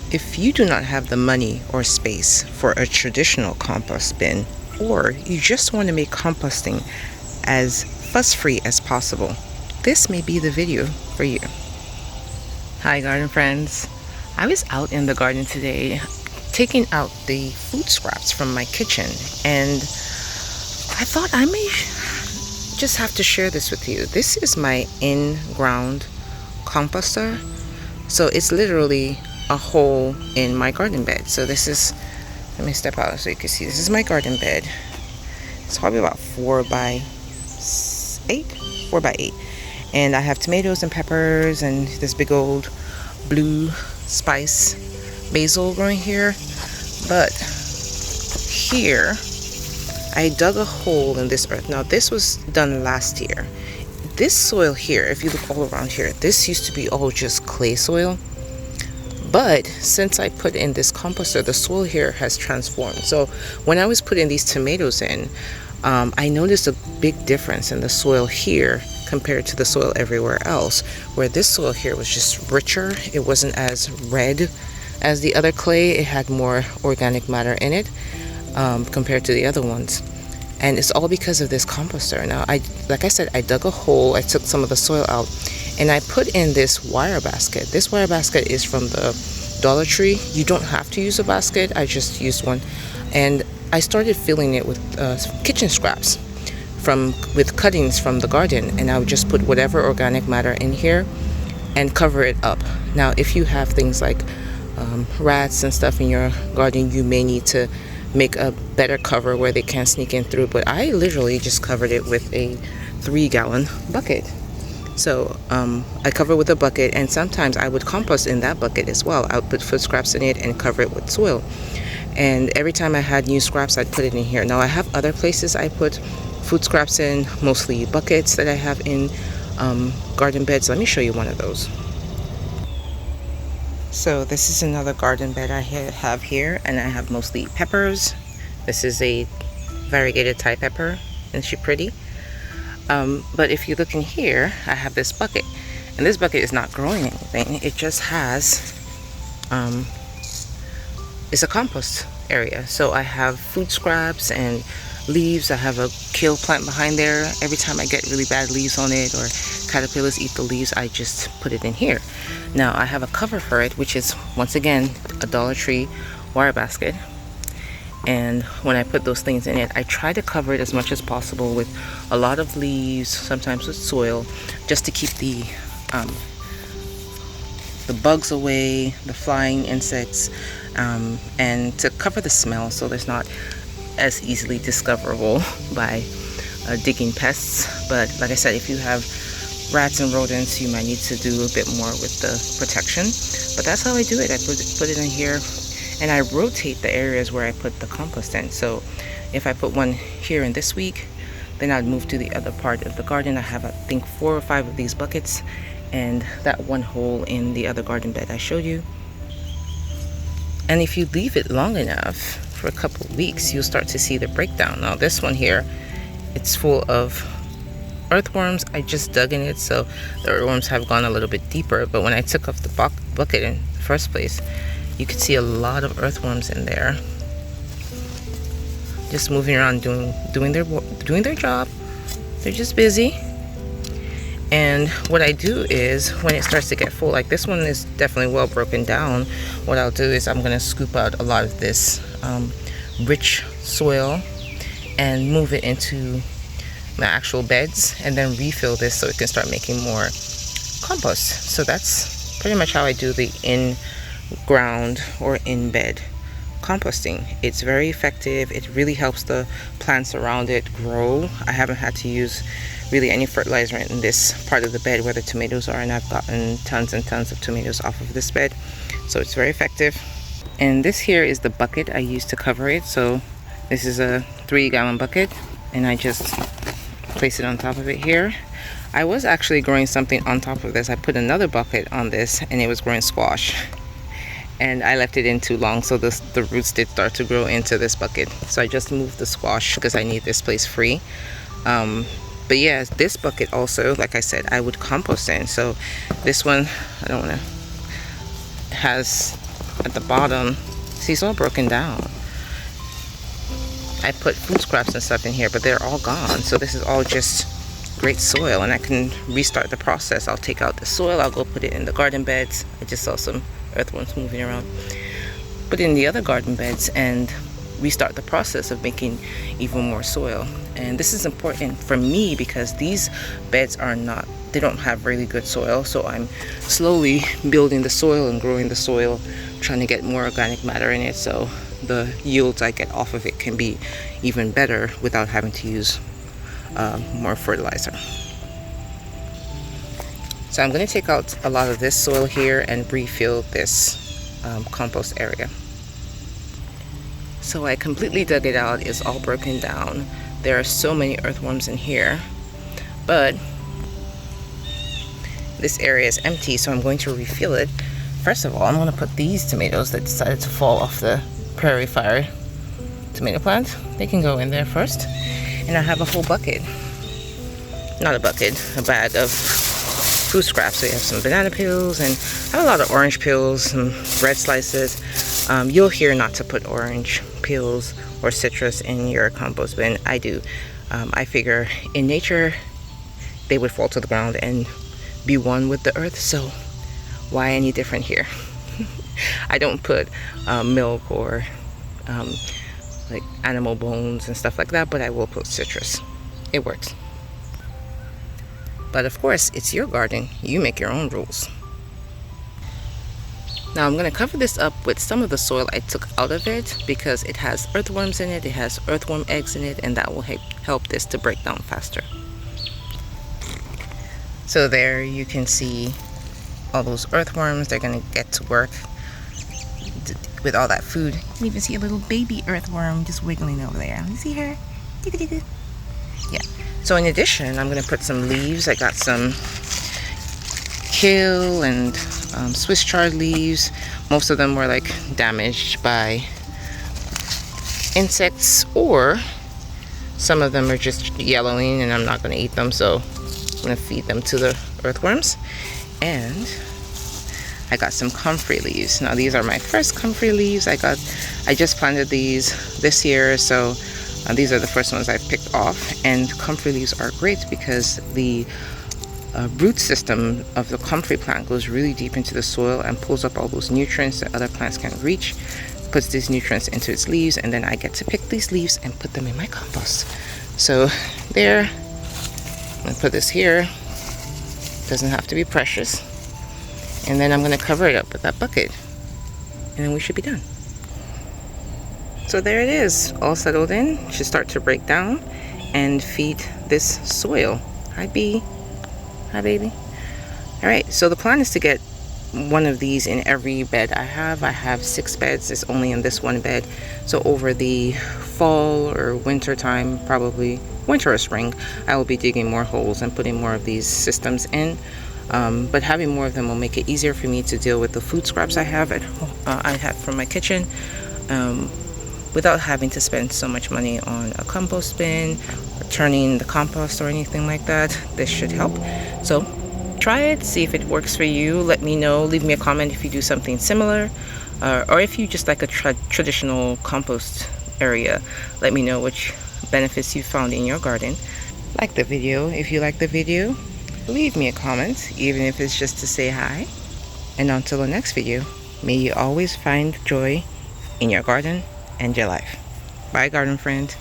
If you do not have the money or space for a traditional compost bin, or you just want to make composting as fuss-free as possible, this may be the video for you. Hi garden friends. I was out in the garden today taking out the food scraps from my kitchen, and I thought I may just have to share this with you. This is my in-ground composter. So it's literally a hole in my garden bed. So this is, let me step out so you can see, this is my garden bed. It's probably about 4 by 8, and I have tomatoes and peppers and this big old blue spice basil growing here. But here I dug a hole in this earth. Now this was done last year. This soil here, if you look all around here, this used to be all just clay soil. But since I put in this composter, the soil here has transformed. So when I was putting these tomatoes in, I noticed a big difference in the soil here compared to the soil everywhere else, where this soil here was just richer. It wasn't as red as the other clay. It had more organic matter in it compared to the other ones. And it's all because of this composter. Now, like I said, I dug a hole, I took some of the soil out, and I put in this wire basket. This wire basket is from the Dollar Tree. You don't have to use a basket. I just used one. And I started filling it with kitchen scraps with cuttings from the garden. And I would just put whatever organic matter in here and cover it up. Now, if you have things like rats and stuff in your garden, you may need to make a better cover where they can't sneak in through. But I literally just covered it with a 3-gallon bucket. So I cover it with a bucket, and sometimes I would compost in that bucket as well. I would put food scraps in it and cover it with soil. And every time I had new scraps, I'd put it in here. Now I have other places I put food scraps in, mostly buckets that I have in garden beds. Let me show you one of those. So this is another garden bed I have here, and I have mostly peppers. This is a variegated Thai pepper, and she's pretty. But if you look in here, I have this bucket, and this bucket is not growing anything. It just has, it's a compost area. So I have food scraps and leaves. I have a kale plant behind there. Every time I get really bad leaves on it or caterpillars eat the leaves, I just put it in here. Now I have a cover for it, which is once again a Dollar Tree wire basket. And when I put those things in it, I try to cover it as much as possible with a lot of leaves, sometimes with soil, just to keep the bugs away, the flying insects, and to cover the smell so there's not as easily discoverable by digging pests. But like I said, if you have rats and rodents, you might need to do a bit more with the protection. But that's how I do it. I put it in here, and I rotate the areas where I put the compost in. So if I put one here in this week, then I'd move to the other part of the garden. I have, I think, 4 or 5 of these buckets, and that one hole in the other garden bed I showed you. And if you leave it long enough, for a couple of weeks, you'll start to see the breakdown. Now this one here, it's full of earthworms. I just dug in it, so the earthworms have gone a little bit deeper. But when I took off the bucket in the first place, you could see a lot of earthworms in there, just moving around, doing their job. They're just busy. And what I do is, when it starts to get full, like this one is definitely well broken down, what I'll do is I'm going to scoop out a lot of this rich soil and move it into the actual beds, and then refill this so it can start making more compost. So that's pretty much how I do the in-ground or in-bed composting. It's very effective. It really helps the plants around it grow. I haven't had to use really any fertilizer in this part of the bed where the tomatoes are, and I've gotten tons and tons of tomatoes off of this bed. So it's very effective. And this here is the bucket I use to cover it. So this is a 3-gallon bucket, and I just place it on top of it here. I was actually growing something on top of this. I put another bucket on this, and it was growing squash, and I left it in too long, so the roots did start to grow into this bucket. So I just moved the squash because I need this place free. But yeah, this bucket also, like I said, I would compost in. So this one, I don't want to, has at the bottom, see, it's all broken down. I put food scraps and stuff in here, but they're all gone. So this is all just great soil, and I can restart the process. I'll take out the soil, I'll go put it in the garden beds. I just saw some earthworms moving around. Put it in the other garden beds and restart the process of making even more soil. And this is important for me because these beds are not, they don't have really good soil. So I'm slowly building the soil and growing the soil, trying to get more organic matter in it, so the yields I get off of it can be even better without having to use more fertilizer. So I'm going to take out a lot of this soil here and refill this compost area. So I completely dug it out. It's all broken down. There are so many earthworms in here, but this area is empty, so I'm going to refill it. First of all, I'm going to put these tomatoes that decided to fall off the prairie fire tomato plant. They can go in there first. And I have a whole bucket, not a bucket, a bag of food scraps. So you have some banana peels, and I have a lot of orange peels, some bread slices. You'll hear not to put orange peels or citrus in your compost bin. I do. I figure in nature they would fall to the ground and be one with the earth, so why any different here? I don't put milk or like animal bones and stuff like that, but I will put citrus. It works. But of course, it's your garden. You make your own rules. Now I'm going to cover this up with some of the soil I took out of it because it has earthworms in it, it has earthworm eggs in it, and that will help this to break down faster. So there you can see all those earthworms. They're going to get to work with all that food. You can even see a little baby earthworm just wiggling over there. You see her? Yeah. So in addition, I'm going to put some leaves. I got some kale and Swiss chard leaves. Most of them were like damaged by insects, or some of them are just yellowing and I'm not going to eat them, so I'm going to feed them to the earthworms. And I got some comfrey leaves. Now these are my first comfrey leaves. I just planted these this year, so these are the first ones I've picked off. And comfrey leaves are great because the root system of the comfrey plant goes really deep into the soil and pulls up all those nutrients that other plants can't reach, puts these nutrients into its leaves, and then I get to pick these leaves and put them in my compost. So there, I'm going to put this here. Doesn't have to be precious. And then I'm going to cover it up with that bucket, and then we should be done. So there it is, all settled in. Should start to break down and feed this soil. Hi bee. Hi baby. All right, so the plan is to get one of these in every bed I have. I have 6 beds. It's only in this one bed. So over the fall or winter time, probably winter or spring, I will be digging more holes and putting more of these systems in. But having more of them will make it easier for me to deal with the food scraps I have at home, I have from my kitchen, without having to spend so much money on a compost bin, or turning the compost or anything like that. This should help. So try it, see if it works for you. Let me know. Leave me a comment if you do something similar, or if you just like a traditional compost area. Let me know which benefits you found in your garden. Like the video if you like the video. Leave me a comment, even if it's just to say hi. And until the next video, may you always find joy in your garden and your life. Bye, garden friend.